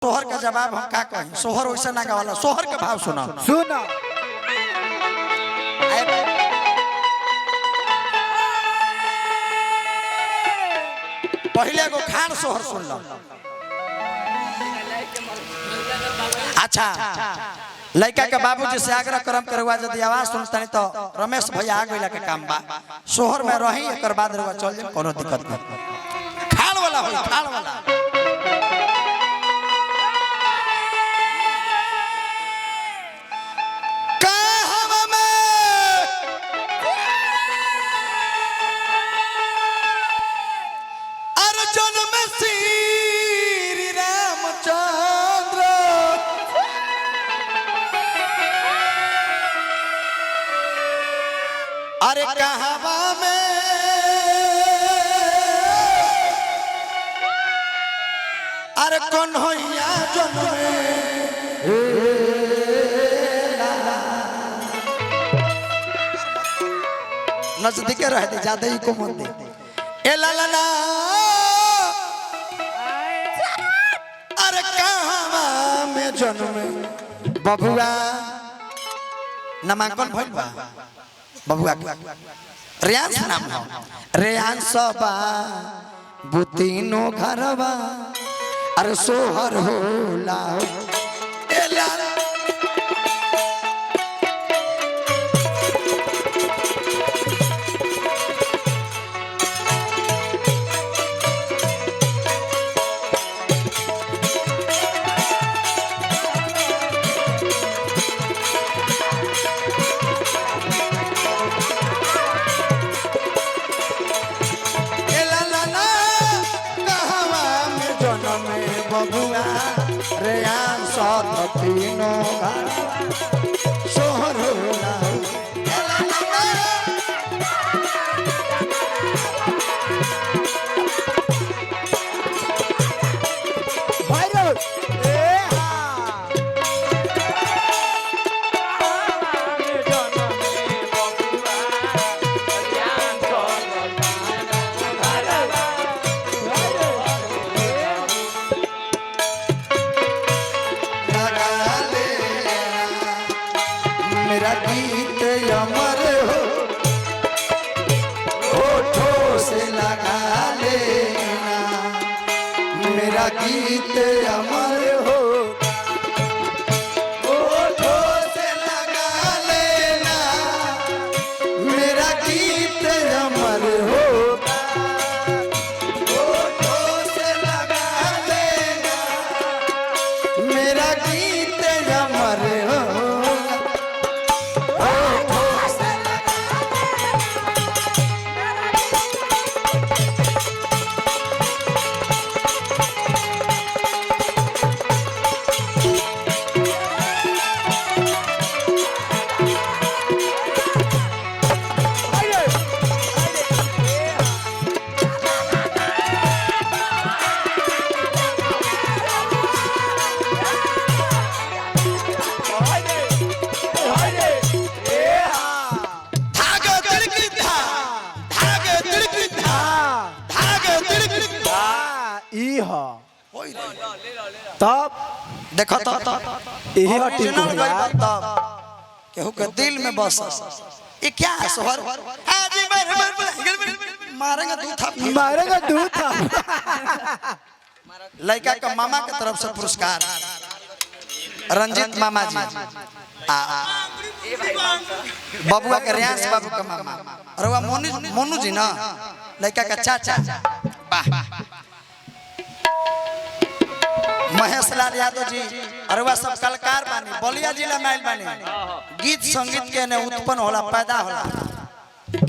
सोहर का जवाब हम का कहें। सोहर वैसे ना गावाला, सोहर के भाव सुना सुना पहले को खान सोहर सुन लो। अच्छा लड़का के बाबूजी से आग्रह करम करवा यदि आवाज सुनता तो रमेश भैया आ गइला के काम बा सोहर में रही एक बाद रवा चल जाए कोनो दिक्कत नहीं। खान वाला हो खान वाला अरे कहवा में अरे कौन होइया जन्मे नजदीक रह दे ज्यादा ही को मत दे ए लाला अरे कहवा में जन्मे बबुआ नामांकन भइल बा बबुआ रेयांश नाम हो रेयांश बा बुतीनो घरवा अरे सोहर होला एला बबुआ रेयांश तीनो सोहर होला मेरा गीत अमर हो होठों से लगा लेना मेरा गीत अमर हो होठों से लगा लेना मेरा गीत अमर हो होठों से लगा लेना मेरा गीत अमर हो तब देखो तो यही ओरिजिनल गई बात तब केहू के दिल में बस ये क्या है सोहर हाजी मारेंगे दूध था लड़का का मामा की तरफ से पुरस्कार रंजीत मामा जी बबुआ के रेयांश बाबू का मामा और वह मोनू जी ना लड़का का चाचा वाह महेश लाल यादव जी और वह सब कलाकार बानी बलिया जिला में आइल बानी गीत संगीत के ने उत्पन्न होला पैदा होला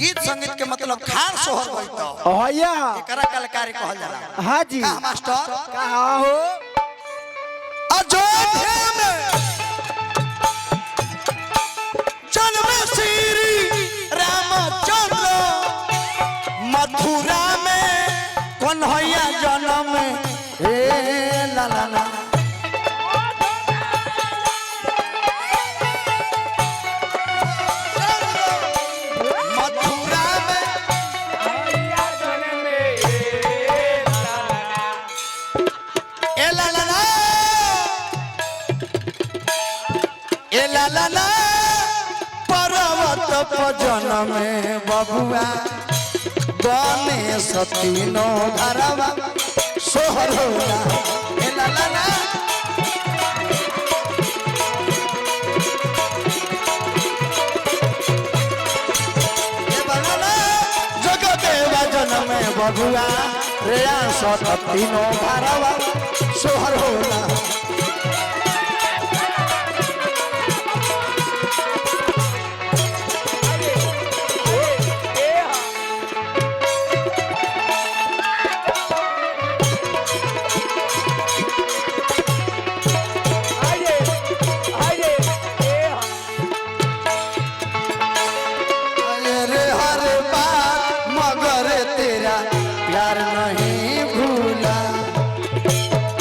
गीत संगीत के मतलब खान सोहर होइतो होया एकरा कलाकारी कहल जाला। हां जी का मास्टर का हो अयोध्या में जन्मे श्री रामचंद्र मथुरा में कौन होया जन्म ए ला ला ला मथुरा में ए ला ए ला ला ला पर्वत पजन में बबुआ बने सतीनो घरवा सोहर होला ए ला ला ला में बबुआ रेया सतीनो घरवा सोहर होला प्यार नहीं भूला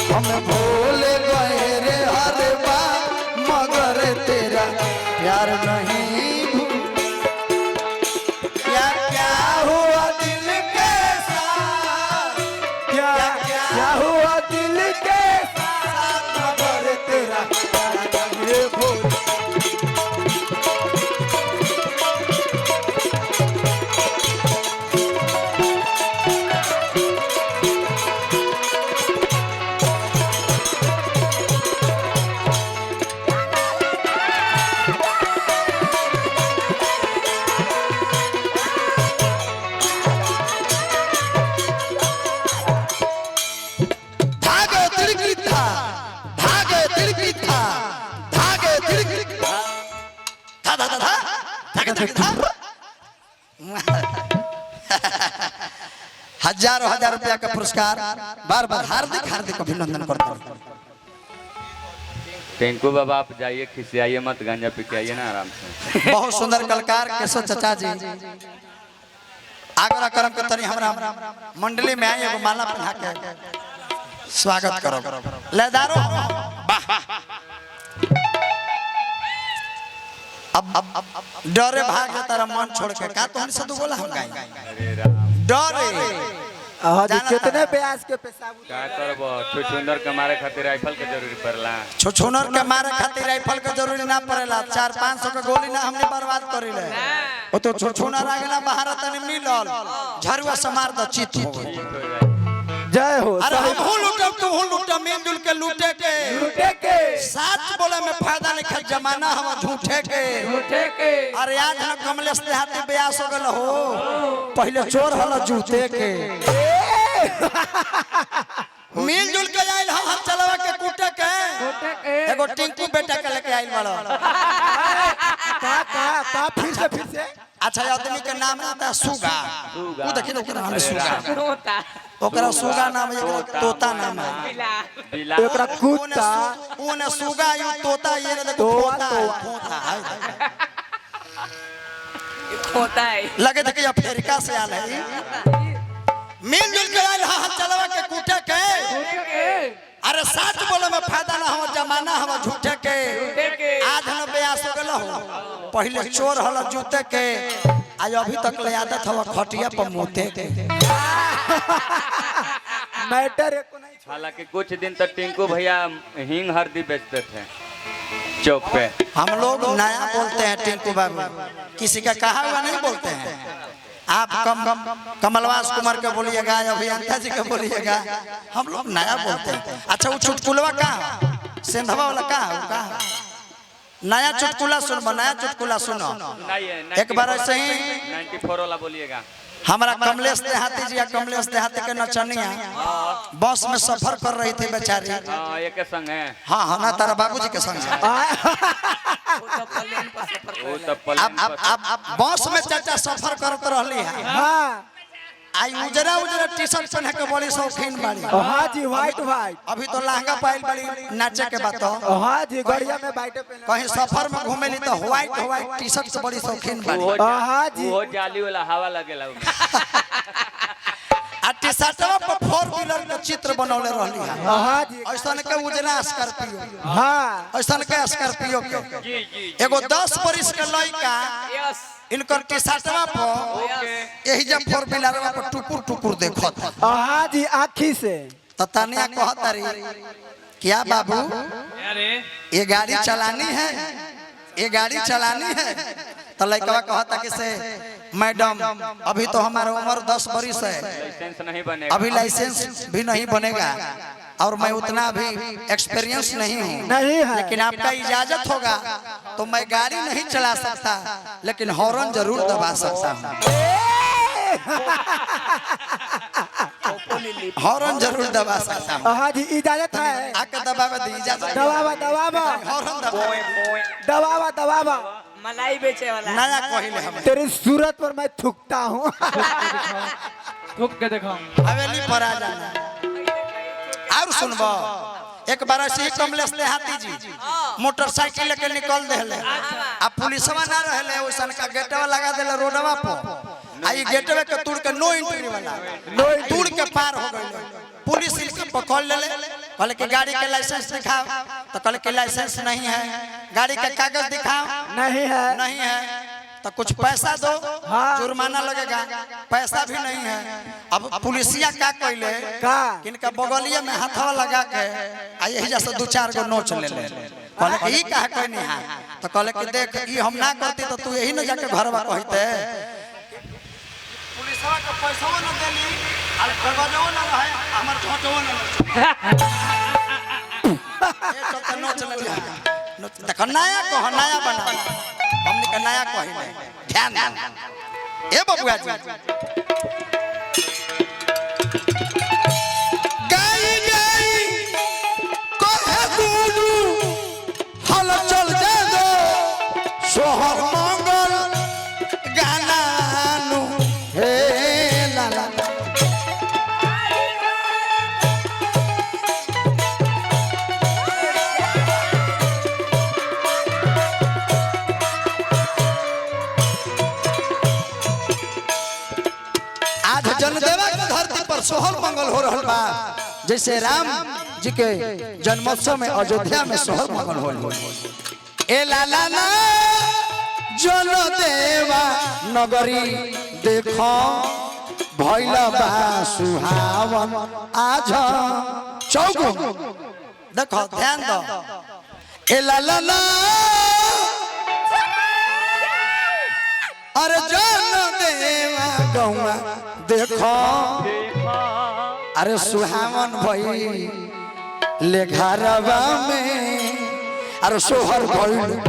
हम भूल गए रे हर बार मगर तेरा प्यार नहीं भूला क्या हुआ दिल के साथ क्या हुआ दिल के साथ मगर तेरा प्यार नहीं भूला हजारों हजार रुपया का पुरस्कार बार बार हार्दिक हार्दिक अभिनंदन करता हूँ। टेंकू बाबा आप जाइए खिसियाइए मत गांजा पी के आइए ना आराम से। बहुत सुंदर कलाकार केशव चाचा जी आगरा करम के तनी हमरा मंडली में आई एगो माला पहना के स्वागत करो लेदारो अब डरे भाग जा तारा मन छोड़ के का तो हमसे तो बोला हम गाएंगे डरे आज कितने प्यास के पेशाब का करबो छुछुंदर के मारे खातिर राइफल के जरूरी पड़ला छुछुंदर के मारे खातिर राइफल के जरूरी ना पड़ेला 400-500 के गोली ना हमने बर्बाद करिले ओ तो छुछुंदर आगेला बाहर तने मिलल झरुआ समार द चित हो जय हो। अरे हम हो लूटब तू हो लूटब मिलजुल के लूटे के सच बोले में फायदा नहीं खा जमाना हम झूठे के अरे आज हम कमलेश देहाती ब्यास हो गल हो पहले चोर हला जूते के मिलजुल के आइल हम चलवा के कूटे के एगो टिंकू बेटा के लेके आइल वाला का फिर से अच्छा आदमी के नाम आता सुगा तू देखी तो ओकरा नाम सुगा ओकरा सुगा नाम एकरा तोता नाम है एकरा कुत्ता ओने सुगा यू तोता ये ने देखो खोता है लगे देखिए अफ्रीका से आल है मिलजुल के आइल हम चलवा के कूटे के अरे सच बोले में फायदा ना हो जमाना हम झूठे के आज हम ब्यास हो गल हो पहले चोर हल जूते के आज अभी तक ले आदत हवा खटिया पर मोते के मैटर एको नहीं। हालांकि कुछ दिन तक टिंकू भैया हींग हल्दी बेचते थे चौक पे। हम लोग नया बोलते हैं टिंकू बाबू किसी का कहा हुआ नहीं बोलते हैं आप कमलवास कुमार के बोलिएगा अभियंता जी के बोलिएगा हम लोग नया बोलते हैं। अच्छा वो चुटकुलवा का सेंधवा वाला का नया चुटकुला सुनो एक बार ऐसे ही 94 वाला बोलिएगा। हमारा कमलेश देहाती जी कमलेश देहाती के नचनिया बस में सफर कर रही थी बेचारी एक संग है हाँ ना तारा बाबूजी के संग अब बस में चाचा सफर करत रहली है आई उजरा उजरा टी शर्ट पहन के बड़ी शौकीन बाड़ी हां जी व्हाइट अभी तो लहंगा पाइल बड़ी नाचे के बात हां जी गड़िया में बैठे पहन कहीं सफर में घूमे ली तो व्हाइट टी शर्ट से बड़ी शौकीन बाड़ी हां जी वो जाली वाला हवा लगेला आ टी शर्टवा पर 4 व्हीलर के चित्र बनौले रहली है हां जी ऐसन के उजरा स्कॉर्पियो हां ऐसन के स्कॉर्पियो के जी जी एगो 10 बरिस के लड़का यस इनकर टी शर्टवा पर यही जब 4 व्हीलरवा पर टुकुर टुकुर देखत हां जी आँखी से तो तनिया कहत रही क्या बाबू अरे ये गाड़ी चलानी है ये गाड़ी चलानी है तो लड़का कहता कि से मैडम अभी तो हमारा उम्र 10 बरिस है, लाइसेंस नहीं बनेगा। अभी लाइसेंस भी नहीं बनेगा और मैं उतना अभी एक्सपीरियंस नहीं हूँ, नहीं है। लेकिन आपका इजाजत होगा तो मैं गाड़ी नहीं चला सकता लेकिन हॉर्न जरूर दबा सकता हूँ। हॉर्न जरूर दबा सकता हूँ। हाँ जी इजाजत है। आके दबावे दी इजाजत। दबावा दबावा हॉर्न दबा। दबावा दबावा। मलाई बेचे वाला नया कहिले हम तेरी सूरत पर मैं थूकता हूँ। थूक के देखो। हवेली पर आ जाना। और सुनबो एक बार ऐसे ही कमलेश देहाती जी मोटरसाइकिल लेके निकल देले आ पुलिसवा ना रहले ओसन का गेटवा लगा देले रोडवा पर आ ई गेटवे के तोड़ के नो एंट्री वाला तोड़ के पार हो गइल। पुलिस इनके पकड़ लेले, कहले कि गाड़ी के लाइसेंस दिखाओ तो कहले कि लाइसेंस नहीं है। गाड़ी का कागज दिखाओ नहीं है। नहीं है तो कुछ पैसा दो, हाँ। जुर्माना लगेगा, पैसा भी नहीं है। अब पुलिसिया क्या कहले का इनका बगलिया में हाथवा लगा के आ यही जैसे 2-4 गो नोच ले ले कहले कि ई काहे कहनी है तो कहले कि देख ई हम ना करती तो तू यही न जाके घरवा कहते पुलिसवा के पैसावा न देली और कागजवा न रहे हमर छोटवा न ये तो नोच ले देख नया कह नया बना हमने का नया कही नहीं ध्यान ए बबुआ जी गाई गाई कहे गुरु हल चल दे दो सोहर मंगल गाना नु हे लाला आज जनदेवा के धरती पर सोहर मंगल हो रहल बा जैसे राम जी के जन्मोत्सव में अयोध्या में सोहर मंगल हो। ए लाला ना जनदेवा नगरी देखो भइला बा सुहावन आज चौगुन देखो ध्यान दो ए लाला ना अरे जनदेवा गौवा देखो अरे सुहावन भई ले घरवा में अरे सोहर भइल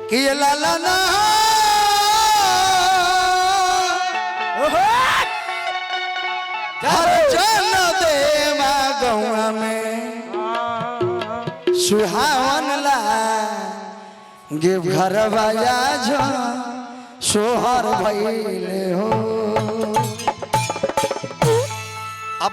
कि ये लाला ना हर जन देवा गौआ में सुहावन ला गे घरवा जा सोहर भइले हो।